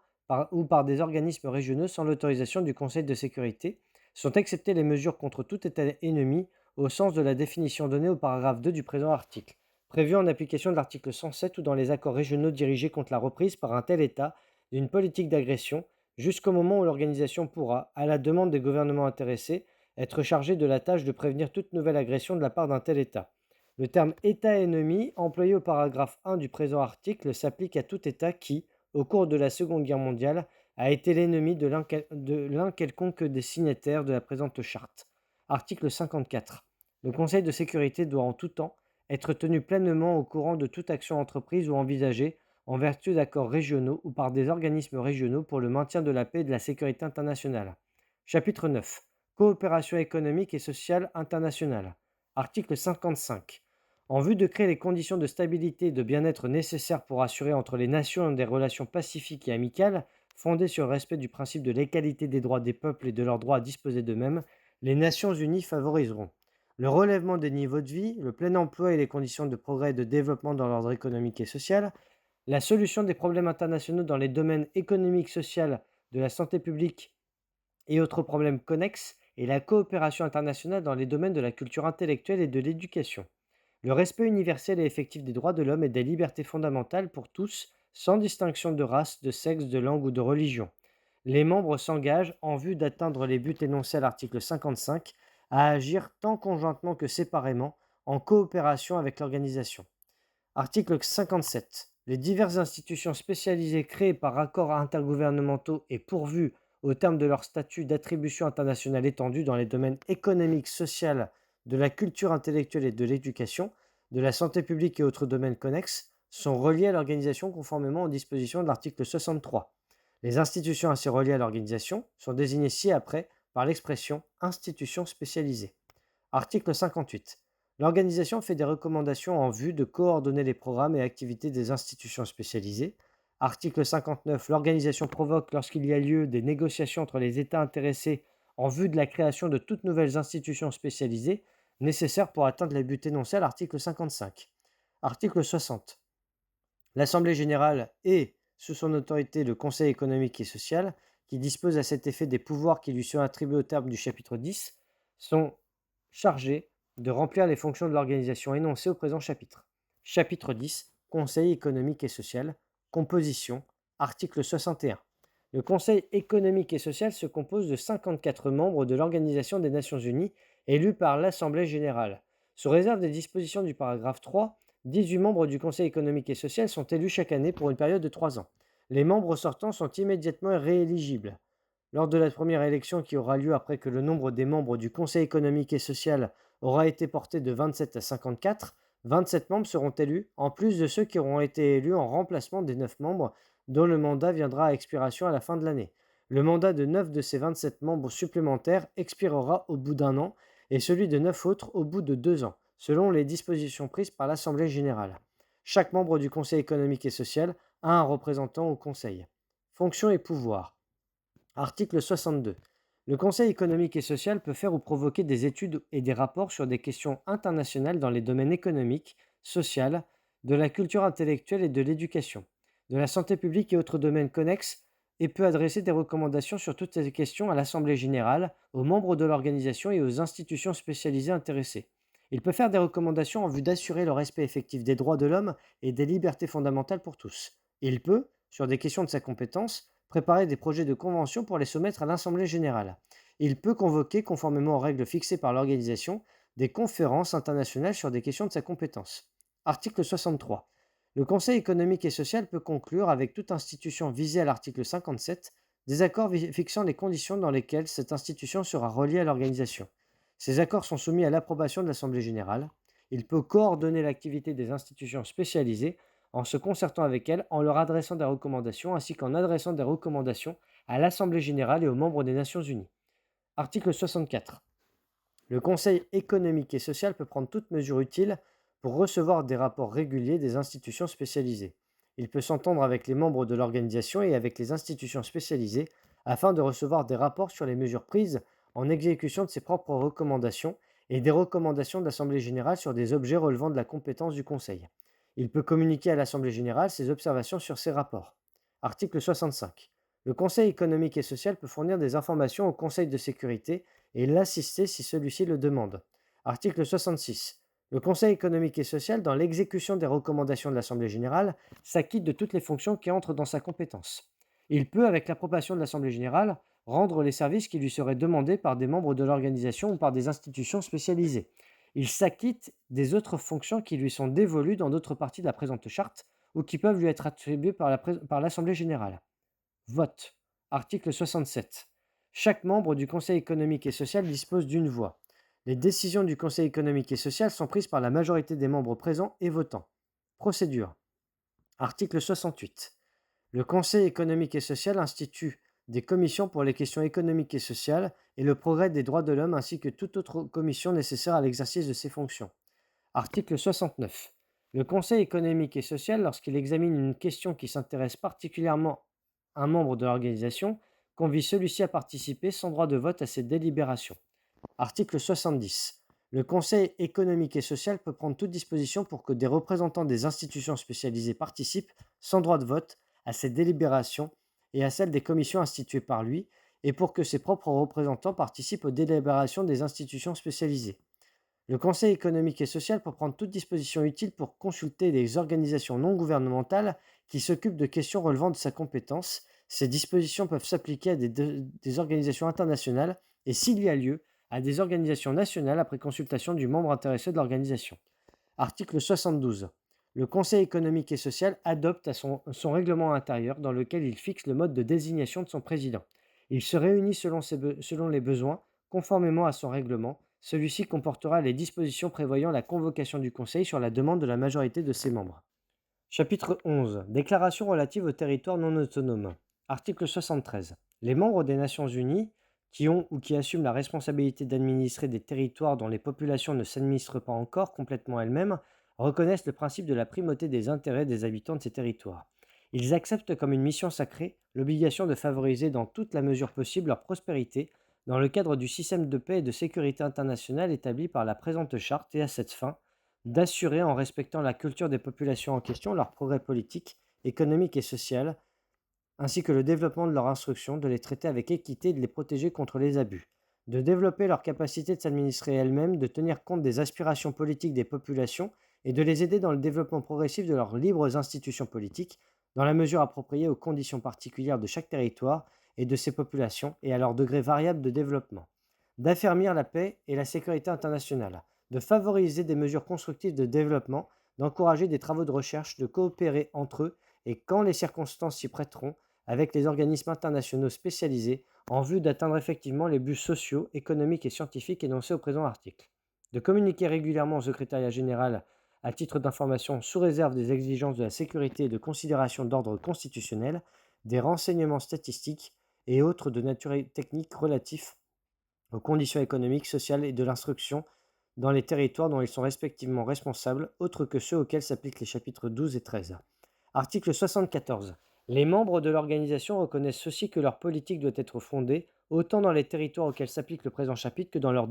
ou par des organismes régionaux sans l'autorisation du Conseil de sécurité, sont exceptées les mesures contre tout État ennemi au sens de la définition donnée au paragraphe 2 du présent article, prévu en application de l'article 107 ou dans les accords régionaux dirigés contre la reprise par un tel État d'une politique d'agression, jusqu'au moment où l'organisation pourra, à la demande des gouvernements intéressés, être chargée de la tâche de prévenir toute nouvelle agression de la part d'un tel État. Le terme État ennemi, employé au paragraphe 1 du présent article, s'applique à tout État qui, au cours de la Seconde Guerre mondiale, a été l'ennemi de l'un quelconque des signataires de la présente charte. Article 54. Le Conseil de sécurité doit en tout temps être tenu pleinement au courant de toute action entreprise ou envisagée en vertu d'accords régionaux ou par des organismes régionaux pour le maintien de la paix et de la sécurité internationale. Chapitre 9. Coopération économique et sociale internationale. Article 55. En vue de créer les conditions de stabilité et de bien-être nécessaires pour assurer entre les nations des relations pacifiques et amicales, fondées sur le respect du principe de l'égalité des droits des peuples et de leur droit à disposer d'eux-mêmes, les Nations unies favoriseront le relèvement des niveaux de vie, le plein emploi et les conditions de progrès et de développement dans l'ordre économique et social, la solution des problèmes internationaux dans les domaines économiques, social, de la santé publique et autres problèmes connexes, et la coopération internationale dans les domaines de la culture intellectuelle et de l'éducation. Le respect universel et effectif des droits de l'homme et des libertés fondamentales pour tous, sans distinction de race, de sexe, de langue ou de religion. Les membres s'engagent, en vue d'atteindre les buts énoncés à l'article 55, à agir tant conjointement que séparément, en coopération avec l'organisation. Article 57. Les diverses institutions spécialisées créées par accords intergouvernementaux et pourvues, au terme de leur statut d'attribution internationale étendue dans les domaines économiques, social, de la culture intellectuelle et de l'éducation, de la santé publique et autres domaines connexes, sont reliées à l'organisation conformément aux dispositions de l'article 63. Les institutions ainsi reliées à l'organisation sont désignées ci-après par l'expression institution spécialisée. Article 58. L'organisation fait des recommandations en vue de coordonner les programmes et activités des institutions spécialisées. Article 59. L'organisation provoque, lorsqu'il y a lieu, des négociations entre les États intéressés en vue de la création de toutes nouvelles institutions spécialisées nécessaires pour atteindre les buts énoncés à l'article 55. Article 60. L'Assemblée générale et, sous son autorité, le Conseil économique et social, qui dispose à cet effet des pouvoirs qui lui sont attribués au terme du chapitre 10, sont chargés de remplir les fonctions de l'organisation énoncées au présent chapitre. Chapitre 10. Conseil économique et social. Composition. Article 61. Le Conseil économique et social se compose de 54 membres de l'Organisation des Nations Unies, élus par l'Assemblée générale. Sous réserve des dispositions du paragraphe 3, 18 membres du Conseil économique et social sont élus chaque année pour une période de 3 ans. Les membres sortants sont immédiatement rééligibles. Lors de la première élection qui aura lieu après que le nombre des membres du Conseil économique et social aura été porté de 27 à 54, 27 membres seront élus, en plus de ceux qui auront été élus en remplacement des 9 membres dont le mandat viendra à expiration à la fin de l'année. Le mandat de 9 de ces 27 membres supplémentaires expirera au bout d'un an et celui de 9 autres au bout de 2 ans, selon les dispositions prises par l'Assemblée générale. Chaque membre du Conseil économique et social a un représentant au Conseil. Fonctions et pouvoirs. Article 62. Le Conseil économique et social peut faire ou provoquer des études et des rapports sur des questions internationales dans les domaines économiques, social, de la culture intellectuelle et de l'éducation, de la santé publique et autres domaines connexes, et peut adresser des recommandations sur toutes ces questions à l'Assemblée générale, aux membres de l'organisation et aux institutions spécialisées intéressées. Il peut faire des recommandations en vue d'assurer le respect effectif des droits de l'homme et des libertés fondamentales pour tous. Il peut, sur des questions de sa compétence, préparer des projets de convention pour les soumettre à l'Assemblée générale. Il peut convoquer, conformément aux règles fixées par l'organisation, des conférences internationales sur des questions de sa compétence. Article 63. Le Conseil économique et social peut conclure avec toute institution visée à l'article 57 des accords fixant les conditions dans lesquelles cette institution sera reliée à l'organisation. Ces accords sont soumis à l'approbation de l'Assemblée générale. Il peut coordonner l'activité des institutions spécialisées en se concertant avec elles, en leur adressant des recommandations, ainsi qu'en adressant des recommandations à l'Assemblée générale et aux membres des Nations unies. Article 64. Le Conseil économique et social peut prendre toute mesure utile pour recevoir des rapports réguliers des institutions spécialisées. Il peut s'entendre avec les membres de l'organisation et avec les institutions spécialisées afin de recevoir des rapports sur les mesures prises en exécution de ses propres recommandations et des recommandations de l'Assemblée générale sur des objets relevant de la compétence du Conseil. Il peut communiquer à l'Assemblée générale ses observations sur ces rapports. Article 65. Le Conseil économique et social peut fournir des informations au Conseil de sécurité et l'assister si celui-ci le demande. Article 66. Le Conseil économique et social, dans l'exécution des recommandations de l'Assemblée générale, s'acquitte de toutes les fonctions qui entrent dans sa compétence. Il peut, avec l'approbation de l'Assemblée générale, rendre les services qui lui seraient demandés par des membres de l'organisation ou par des institutions spécialisées. Il s'acquitte des autres fonctions qui lui sont dévolues dans d'autres parties de la présente charte ou qui peuvent lui être attribuées par l'Assemblée générale. Vote. Article 67. Chaque membre du Conseil économique et social dispose d'une voix. Les décisions du Conseil économique et social sont prises par la majorité des membres présents et votants. Procédure. Article 68. Le Conseil économique et social institue des commissions pour les questions économiques et sociales et le progrès des droits de l'homme ainsi que toute autre commission nécessaire à l'exercice de ses fonctions. Article 69. Le Conseil économique et social, lorsqu'il examine une question qui s'intéresse particulièrement à un membre de l'organisation, convie celui-ci à participer sans droit de vote à ses délibérations. Article 70. Le Conseil économique et social peut prendre toute disposition pour que des représentants des institutions spécialisées participent, sans droit de vote, à ses délibérations et à celles des commissions instituées par lui, et pour que ses propres représentants participent aux délibérations des institutions spécialisées. Le Conseil économique et social peut prendre toute disposition utile pour consulter les organisations non gouvernementales qui s'occupent de questions relevant de sa compétence. Ces dispositions peuvent s'appliquer à des organisations internationales et, s'il y a lieu, à des organisations nationales après consultation du membre intéressé de l'organisation. Article 72. Le Conseil économique et social adopte son règlement intérieur dans lequel il fixe le mode de désignation de son président. Il se réunit selon les besoins, conformément à son règlement. Celui-ci comportera les dispositions prévoyant la convocation du Conseil sur la demande de la majorité de ses membres. Chapitre 11. Déclaration relative aux territoires non autonomes. Article 73. Les membres des Nations Unies qui ont ou qui assument la responsabilité d'administrer des territoires dont les populations ne s'administrent pas encore complètement elles-mêmes reconnaissent le principe de la primauté des intérêts des habitants de ces territoires. Ils acceptent comme une mission sacrée l'obligation de favoriser dans toute la mesure possible leur prospérité dans le cadre du système de paix et de sécurité internationale établi par la présente charte et à cette fin, d'assurer en respectant la culture des populations en question leur progrès politique, économique et social, ainsi que le développement de leur instruction, de les traiter avec équité et de les protéger contre les abus, de développer leur capacité de s'administrer elles-mêmes, de tenir compte des aspirations politiques des populations et de les aider dans le développement progressif de leurs libres institutions politiques, dans la mesure appropriée aux conditions particulières de chaque territoire et de ses populations et à leur degré variable de développement, d'affermir la paix et la sécurité internationale, de favoriser des mesures constructives de développement, d'encourager des travaux de recherche, de coopérer entre eux et, quand les circonstances s'y prêteront, avec les organismes internationaux spécialisés en vue d'atteindre effectivement les buts sociaux, économiques et scientifiques énoncés au présent article. De communiquer régulièrement au secrétariat général à titre d'information sous réserve des exigences de la sécurité et de considérations d'ordre constitutionnel, des renseignements statistiques et autres de nature technique relatifs aux conditions économiques, sociales et de l'instruction dans les territoires dont ils sont respectivement responsables, autres que ceux auxquels s'appliquent les chapitres 12 et 13. Article 74. Les membres de l'organisation reconnaissent aussi que leur politique doit être fondée autant dans les territoires auxquels s'applique le présent chapitre que dans leur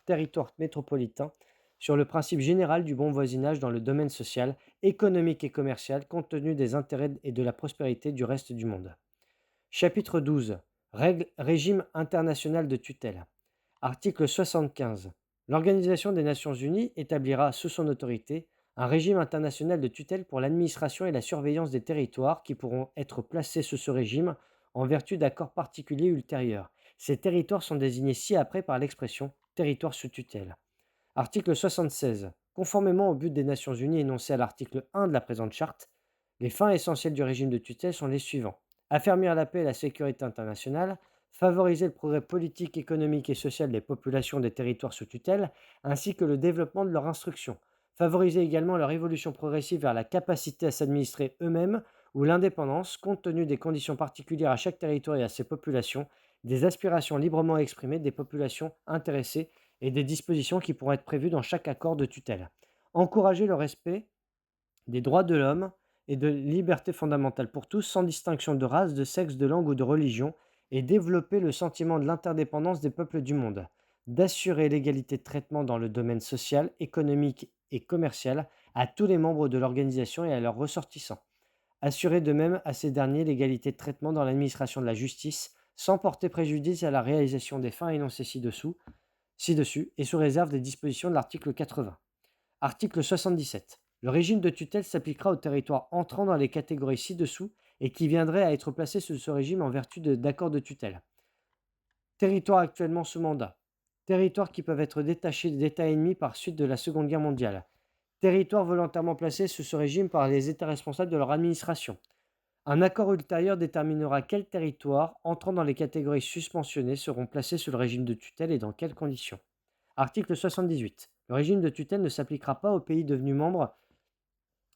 territoire métropolitain sur le principe général du bon voisinage dans le domaine social, économique et commercial, compte tenu des intérêts et de la prospérité du reste du monde. Chapitre 12. Régime international de tutelle. Article 75. L'Organisation des Nations Unies établira sous son autorité un régime international de tutelle pour l'administration et la surveillance des territoires qui pourront être placés sous ce régime en vertu d'accords particuliers ultérieurs. Ces territoires sont désignés ci-après par l'expression territoire sous tutelle. Article 76. Conformément au but des Nations Unies énoncé à l'article 1 de la présente charte, les fins essentielles du régime de tutelle sont les suivants. Affermir la paix et la sécurité internationale, favoriser le progrès politique, économique et social des populations des territoires sous tutelle, ainsi que le développement de leur instruction. Favoriser également leur évolution progressive vers la capacité à s'administrer eux-mêmes ou l'indépendance, compte tenu des conditions particulières à chaque territoire et à ses populations, des aspirations librement exprimées des populations intéressées et des dispositions qui pourront être prévues dans chaque accord de tutelle. Encourager le respect des droits de l'homme et de libertés fondamentales pour tous, sans distinction de race, de sexe, de langue ou de religion, et développer le sentiment de l'interdépendance des peuples du monde. D'assurer l'égalité de traitement dans le domaine social, économique et commercial à tous les membres de l'organisation et à leurs ressortissants. Assurer de même à ces derniers l'égalité de traitement dans l'administration de la justice, sans porter préjudice à la réalisation des fins énoncées ci-dessus et sous réserve des dispositions de l'article 80. Article 77. Le régime de tutelle s'appliquera aux territoires entrant dans les catégories ci-dessous et qui viendraient à être placés sous ce régime en vertu d'accords de tutelle. Territoires actuellement sous mandat. Territoires qui peuvent être détachés d'États ennemis par suite de la Seconde Guerre mondiale. Territoires volontairement placés sous ce régime par les États responsables de leur administration. Un accord ultérieur déterminera quels territoires entrant dans les catégories suspensionnées seront placés sous le régime de tutelle et dans quelles conditions. Article 78. Le régime de tutelle ne s'appliquera pas aux pays devenus membres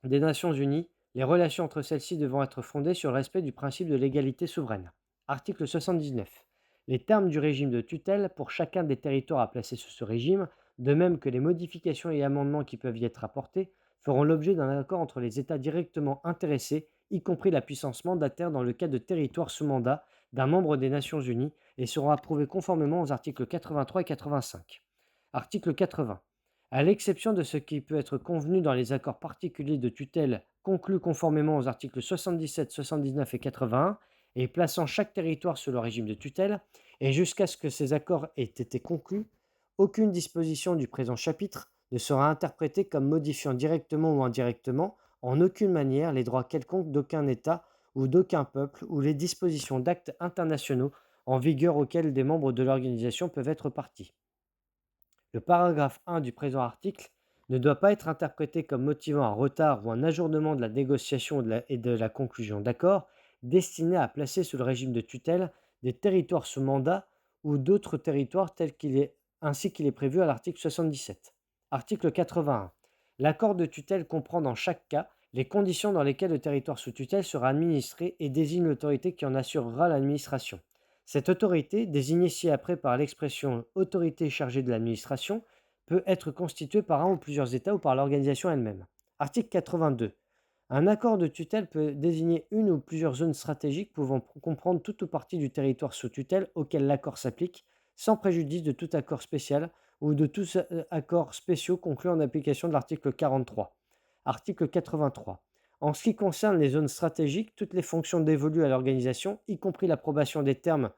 des Nations Unies, les relations entre celles-ci devant être fondées sur le respect du principe de l'égalité souveraine. Article 79. Les termes du régime de tutelle pour chacun des territoires à placer sous ce régime, de même que les modifications et amendements qui peuvent y être apportés, feront l'objet d'un accord entre les États directement intéressés, y compris la puissance mandataire dans le cas de territoires sous mandat d'un membre des Nations Unies, et seront approuvés conformément aux articles 83 et 85. Article 80. À l'exception de ce qui peut être convenu dans les accords particuliers de tutelle conclus conformément aux articles 77, 79 et 81, et plaçant chaque territoire sous le régime de tutelle, et jusqu'à ce que ces accords aient été conclus, aucune disposition du présent chapitre ne sera interprétée comme modifiant directement ou indirectement, en aucune manière, les droits quelconques d'aucun État ou d'aucun peuple, ou les dispositions d'actes internationaux en vigueur auxquels des membres de l'organisation peuvent être parties. Le paragraphe 1 du présent article ne doit pas être interprété comme motivant un retard ou un ajournement de la négociation et de la conclusion d'accords destinés à placer sous le régime de tutelle des territoires sous mandat ou d'autres territoires ainsi qu'il est prévu à l'article 77. Article 81. L'accord de tutelle comprend dans chaque cas les conditions dans lesquelles le territoire sous tutelle sera administré et désigne l'autorité qui en assurera l'administration. Cette autorité, désignée ci-après par l'expression autorité chargée de l'administration, peut être constituée par un ou plusieurs États ou par l'organisation elle-même. Article 82. Un accord de tutelle peut désigner une ou plusieurs zones stratégiques pouvant comprendre tout ou partie du territoire sous tutelle auquel l'accord s'applique, sans préjudice de tout accord spécial ou de tous accords spéciaux conclus en application de l'article 43. Article 83. En ce qui concerne les zones stratégiques, toutes les fonctions dévolues à l'organisation, y compris l'approbation des termes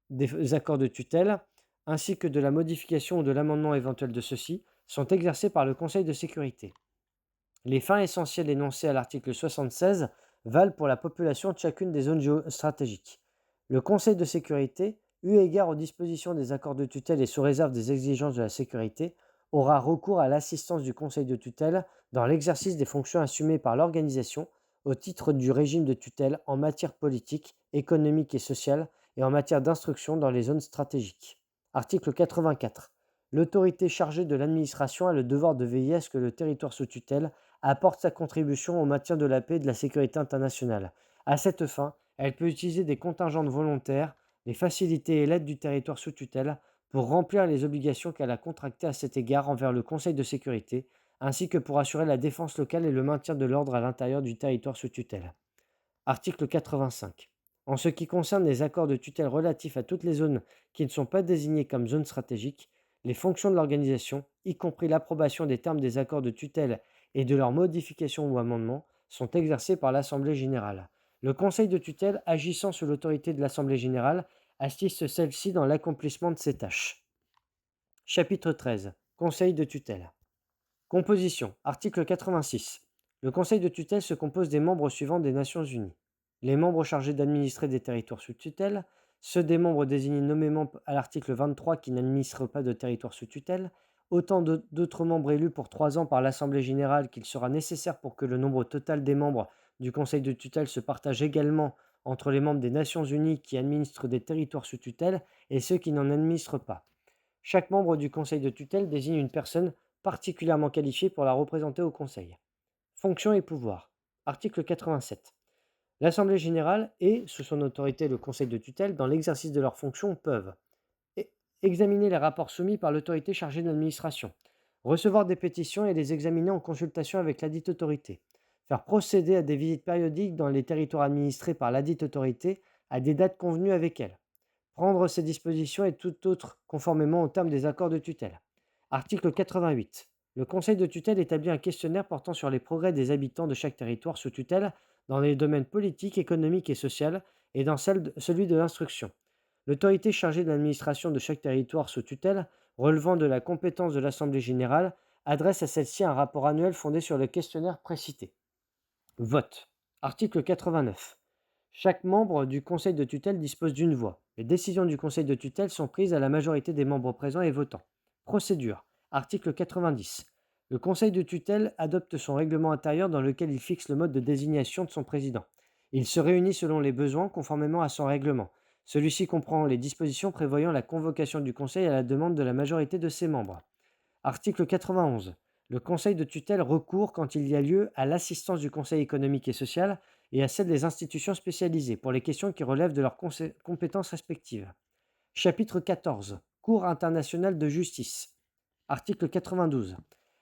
des accords de tutelle, ainsi que de la modification ou de l'amendement éventuel de ceux-ci, sont exercées par le Conseil de sécurité. Les fins essentielles énoncées à l'article 76 valent pour la population de chacune des zones géostratégiques. Le Conseil de sécurité, eu égard aux dispositions des accords de tutelle et sous réserve des exigences de la sécurité, aura recours à l'assistance du Conseil de tutelle dans l'exercice des fonctions assumées par l'organisation au titre du régime de tutelle en matière politique, économique et sociale et en matière d'instruction dans les zones stratégiques. Article 84. L'autorité chargée de l'administration a le devoir de veiller à ce que le territoire sous tutelle apporte sa contribution au maintien de la paix et de la sécurité internationale. À cette fin, elle peut utiliser des contingents volontaires, les facilités et l'aide du territoire sous tutelle pour remplir les obligations qu'elle a contractées à cet égard envers le Conseil de sécurité, ainsi que pour assurer la défense locale et le maintien de l'ordre à l'intérieur du territoire sous tutelle. Article 85. En ce qui concerne les accords de tutelle relatifs à toutes les zones qui ne sont pas désignées comme zones stratégiques, les fonctions de l'organisation, y compris l'approbation des termes des accords de tutelle et de leurs modifications ou amendements, sont exercées par l'Assemblée générale. Le Conseil de tutelle, agissant sous l'autorité de l'Assemblée générale, assiste celle-ci dans l'accomplissement de ses tâches. Chapitre 13. Conseil de tutelle. Composition. Article 86. Le Conseil de tutelle se compose des membres suivants des Nations unies. Les membres chargés d'administrer des territoires sous tutelle, ceux des membres désignés nommément à l'article 23 qui n'administrent pas de territoire sous tutelle, autant d'autres membres élus pour 3 ans par l'Assemblée générale qu'il sera nécessaire pour que le nombre total des membres du Conseil de tutelle se partage également entre les membres des Nations unies qui administrent des territoires sous tutelle et ceux qui n'en administrent pas. Chaque membre du Conseil de tutelle désigne une personne particulièrement qualifiée pour la représenter au Conseil. Fonctions et pouvoirs. Article 87. L'Assemblée générale et, sous son autorité, le Conseil de tutelle, dans l'exercice de leurs fonctions, peuvent examiner les rapports soumis par l'autorité chargée de l'administration, recevoir des pétitions et les examiner en consultation avec ladite autorité, faire procéder à des visites périodiques dans les territoires administrés par ladite autorité à des dates convenues avec elle, prendre ces dispositions et tout autre conformément aux termes des accords de tutelle. Article 88. Le Conseil de tutelle établit un questionnaire portant sur les progrès des habitants de chaque territoire sous tutelle dans les domaines politiques, économiques et social et dans celui de l'instruction. L'autorité chargée de l'administration de chaque territoire sous tutelle, relevant de la compétence de l'Assemblée générale, adresse à celle-ci un rapport annuel fondé sur le questionnaire précité. Vote. Article 89. Chaque membre du Conseil de tutelle dispose d'une voix. Les décisions du Conseil de tutelle sont prises à la majorité des membres présents et votants. Procédure. Article 90. Le Conseil de tutelle adopte son règlement intérieur dans lequel il fixe le mode de désignation de son président. Il se réunit selon les besoins conformément à son règlement. Celui-ci comprend les dispositions prévoyant la convocation du Conseil à la demande de la majorité de ses membres. Article 91. Le Conseil de tutelle recourt, quand il y a lieu, à l'assistance du Conseil économique et social et à celle des institutions spécialisées pour les questions qui relèvent de leurs compétences respectives. Chapitre 14. Cour internationale de justice. Article 92.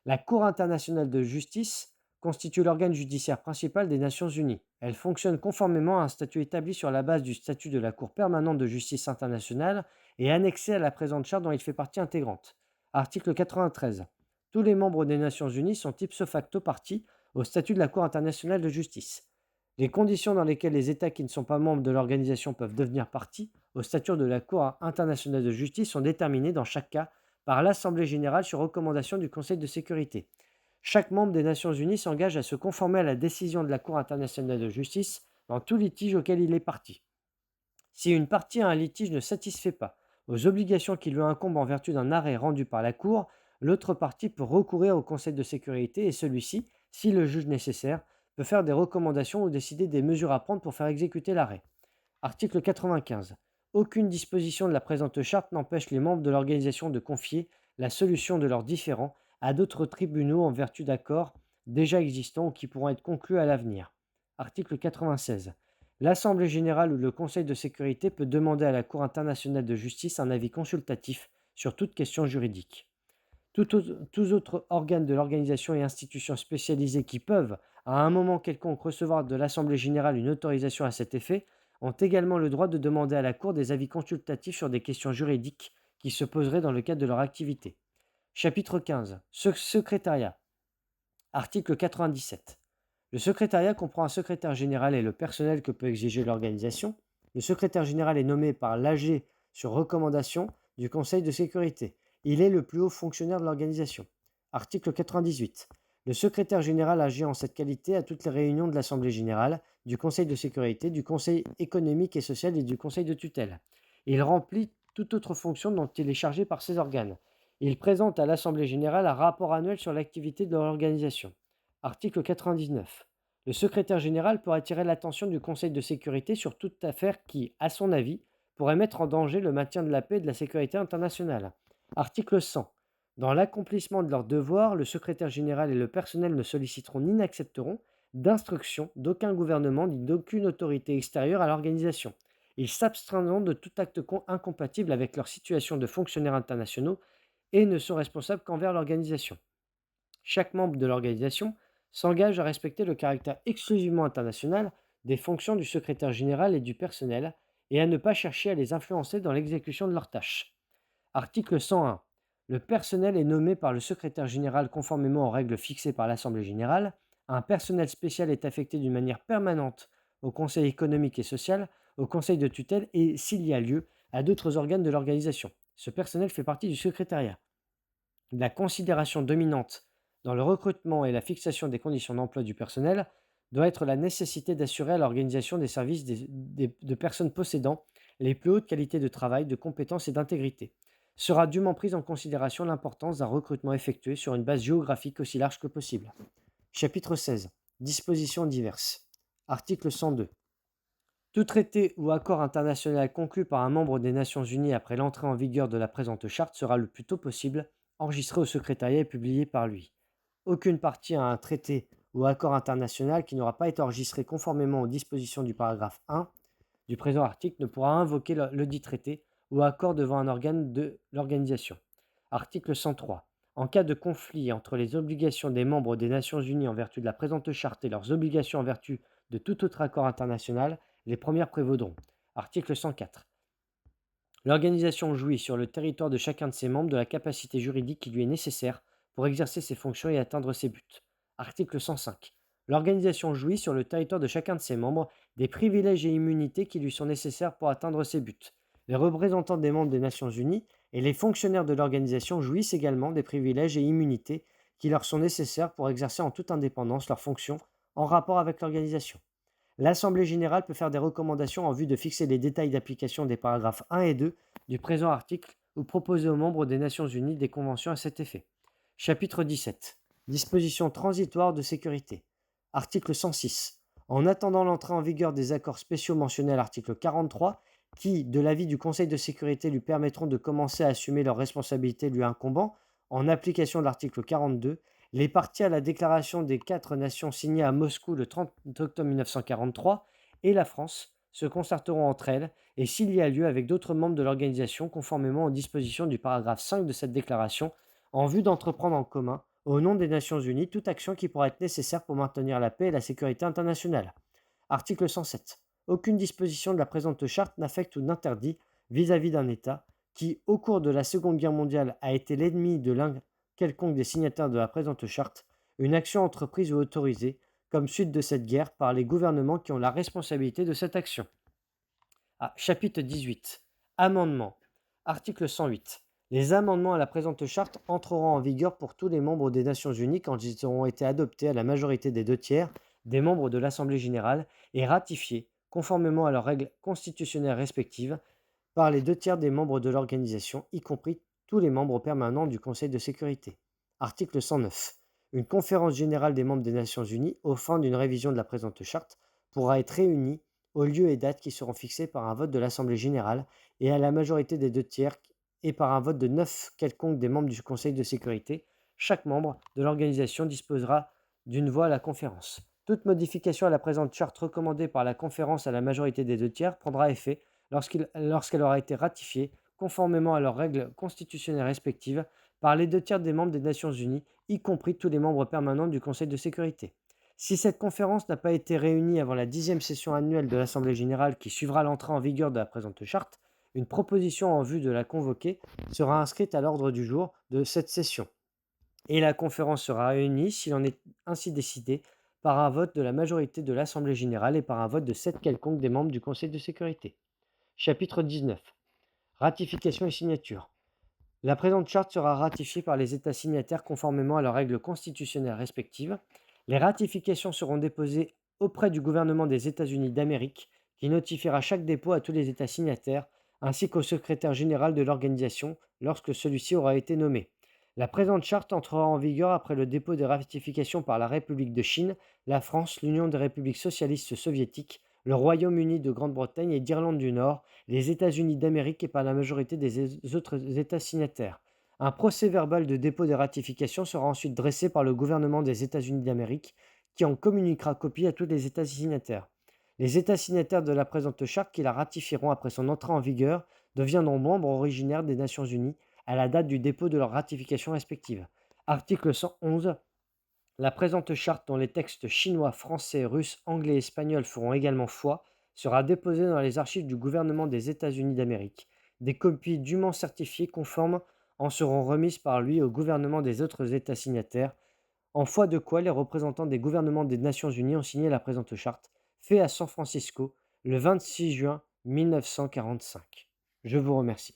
La Cour internationale de justice constitue l'organe judiciaire principal des Nations unies. Elle fonctionne conformément à un statut établi sur la base du statut de la Cour permanente de justice internationale et annexé à la présente charte dont il fait partie intégrante. Article 93. Tous les membres des Nations unies sont ipso facto partis au statut de la Cour internationale de justice. Les conditions dans lesquelles les États qui ne sont pas membres de l'organisation peuvent devenir parties au statut de la Cour internationale de justice sont déterminées dans chaque cas par l'Assemblée générale sur recommandation du Conseil de sécurité. Chaque membre des Nations unies s'engage à se conformer à la décision de la Cour internationale de justice dans tout litige auquel il est partie. Si une partie à un litige ne satisfait pas aux obligations qui lui incombent en vertu d'un arrêt rendu par la Cour, l'autre partie peut recourir au Conseil de sécurité et celui-ci, s'il le juge nécessaire, peut faire des recommandations ou décider des mesures à prendre pour faire exécuter l'arrêt. Article 95. Aucune disposition de la présente charte n'empêche les membres de l'organisation de confier la solution de leurs différends à d'autres tribunaux en vertu d'accords déjà existants ou qui pourront être conclus à l'avenir. Article 96. L'Assemblée générale ou le Conseil de sécurité peut demander à la Cour internationale de justice un avis consultatif sur toute question juridique. Tous autres organes de l'organisation et institutions spécialisées qui peuvent, à un moment quelconque, recevoir de l'Assemblée générale une autorisation à cet effet, ont également le droit de demander à la Cour des avis consultatifs sur des questions juridiques qui se poseraient dans le cadre de leur activité. Chapitre 15. Secrétariat. Article 97. Le secrétariat comprend un secrétaire général et le personnel que peut exiger l'organisation. Le secrétaire général est nommé par l'AG sur recommandation du Conseil de sécurité. Il est le plus haut fonctionnaire de l'organisation. Article 98. Le secrétaire général agit en cette qualité à toutes les réunions de l'Assemblée générale, du Conseil de sécurité, du Conseil économique et social et du Conseil de tutelle. Il remplit toute autre fonction dont il est chargé par ces organes. Il présente à l'Assemblée générale un rapport annuel sur l'activité de l'organisation. Article 99. Le secrétaire général peut attirer l'attention du Conseil de sécurité sur toute affaire qui, à son avis, pourrait mettre en danger le maintien de la paix et de la sécurité internationale. Article 100. Dans l'accomplissement de leurs devoirs, le secrétaire général et le personnel ne solliciteront ni n'accepteront d'instructions d'aucun gouvernement ni d'aucune autorité extérieure à l'organisation. Ils s'abstiendront de tout acte incompatible avec leur situation de fonctionnaires internationaux et ne sont responsables qu'envers l'organisation. Chaque membre de l'organisation s'engage à respecter le caractère exclusivement international des fonctions du secrétaire général et du personnel et à ne pas chercher à les influencer dans l'exécution de leurs tâches. Article 101. Le personnel est nommé par le secrétaire général conformément aux règles fixées par l'Assemblée générale. Un personnel spécial est affecté d'une manière permanente au Conseil économique et social, au Conseil de tutelle et, s'il y a lieu, à d'autres organes de l'organisation. Ce personnel fait partie du secrétariat. La considération dominante dans le recrutement et la fixation des conditions d'emploi du personnel doit être la nécessité d'assurer à l'organisation des services de personnes possédant les plus hautes qualités de travail, de compétences et d'intégrité. Sera dûment prise en considération l'importance d'un recrutement effectué sur une base géographique aussi large que possible. Chapitre 16. Dispositions diverses. Article 102. Tout traité ou accord international conclu par un membre des Nations Unies après l'entrée en vigueur de la présente charte sera le plus tôt possible enregistré au secrétariat et publié par lui. Aucune partie à un traité ou accord international qui n'aura pas été enregistré conformément aux dispositions du paragraphe 1 du présent article ne pourra invoquer le dit traité ou accord devant un organe de l'organisation. Article 103. En cas de conflit entre les obligations des membres des Nations Unies en vertu de la présente charte et leurs obligations en vertu de tout autre accord international, les premières prévaudront. Article 104. L'organisation jouit sur le territoire de chacun de ses membres de la capacité juridique qui lui est nécessaire pour exercer ses fonctions et atteindre ses buts. Article 105. L'organisation jouit sur le territoire de chacun de ses membres des privilèges et immunités qui lui sont nécessaires pour atteindre ses buts. Les représentants des membres des Nations Unies et les fonctionnaires de l'organisation jouissent également des privilèges et immunités qui leur sont nécessaires pour exercer en toute indépendance leurs fonctions en rapport avec l'organisation. L'Assemblée générale peut faire des recommandations en vue de fixer les détails d'application des paragraphes 1 et 2 du présent article ou proposer aux membres des Nations Unies des conventions à cet effet. Chapitre 17. Dispositions transitoires de sécurité. Article 106. En attendant l'entrée en vigueur des accords spéciaux mentionnés à l'article 43, qui, de l'avis du Conseil de sécurité, lui permettront de commencer à assumer leurs responsabilités lui incombant, en application de l'article 42, les parties à la déclaration des 4 nations signée à Moscou le 30 octobre 1943 et la France se concerteront entre elles et, s'il y a lieu, avec d'autres membres de l'organisation conformément aux dispositions du paragraphe 5 de cette déclaration, en vue d'entreprendre en commun, au nom des Nations Unies, toute action qui pourra être nécessaire pour maintenir la paix et la sécurité internationale. Article 107. Aucune disposition de la présente charte n'affecte ou n'interdit, vis-à-vis d'un État qui, au cours de la Seconde Guerre mondiale, a été l'ennemi de l'un quelconque des signataires de la présente charte, une action entreprise ou autorisée, comme suite de cette guerre, par les gouvernements qui ont la responsabilité de cette action. Chapitre 18. Amendements. Article 108. Les amendements à la présente charte entreront en vigueur pour tous les membres des Nations Unies quand ils auront été adoptés à la majorité des 2/3 des membres de l'Assemblée générale et ratifiés, conformément à leurs règles constitutionnelles respectives, par les 2/3 des membres de l'organisation, y compris tous les membres permanents du Conseil de sécurité. Article 109. Une conférence générale des membres des Nations Unies, aux fins d'une révision de la présente charte, pourra être réunie aux lieux et dates qui seront fixés par un vote de l'Assemblée générale et à la majorité des 2/3 et par un vote de 9 quelconque des membres du Conseil de sécurité. Chaque membre de l'organisation disposera d'une voix à la conférence. Toute modification à la présente charte recommandée par la conférence à la majorité des 2/3 prendra effet lorsqu'elle aura été ratifiée, conformément à leurs règles constitutionnelles respectives, par les 2/3 des membres des Nations Unies, y compris tous les membres permanents du Conseil de sécurité. Si cette conférence n'a pas été réunie avant la 10e session annuelle de l'Assemblée générale qui suivra l'entrée en vigueur de la présente charte, une proposition en vue de la convoquer sera inscrite à l'ordre du jour de cette session. Et la conférence sera réunie, s'il en est ainsi décidé, par un vote de la majorité de l'Assemblée générale et par un vote de 7 quelconque des membres du Conseil de sécurité. Chapitre 19. Ratification et signature. La présente charte sera ratifiée par les États signataires conformément à leurs règles constitutionnelles respectives. Les ratifications seront déposées auprès du gouvernement des États-Unis d'Amérique, qui notifiera chaque dépôt à tous les États signataires, ainsi qu'au secrétaire général de l'organisation lorsque celui-ci aura été nommé. La présente charte entrera en vigueur après le dépôt des ratifications par la République de Chine, la France, l'Union des républiques socialistes soviétiques, le Royaume-Uni de Grande-Bretagne et d'Irlande du Nord, les États-Unis d'Amérique et par la majorité des autres États signataires. Un procès-verbal de dépôt des ratifications sera ensuite dressé par le gouvernement des États-Unis d'Amérique, qui en communiquera copie à tous les États signataires. Les États signataires de la présente charte qui la ratifieront après son entrée en vigueur deviendront membres originaires des Nations Unies à la date du dépôt de leur ratification respective. Article 111. La présente charte, dont les textes chinois, français, russes, anglais et espagnols feront également foi, sera déposée dans les archives du gouvernement des États-Unis d'Amérique. Des copies dûment certifiées conformes en seront remises par lui au gouvernement des autres États signataires, en foi de quoi les représentants des gouvernements des Nations Unies ont signé la présente charte, fait à San Francisco le 26 juin 1945. Je vous remercie.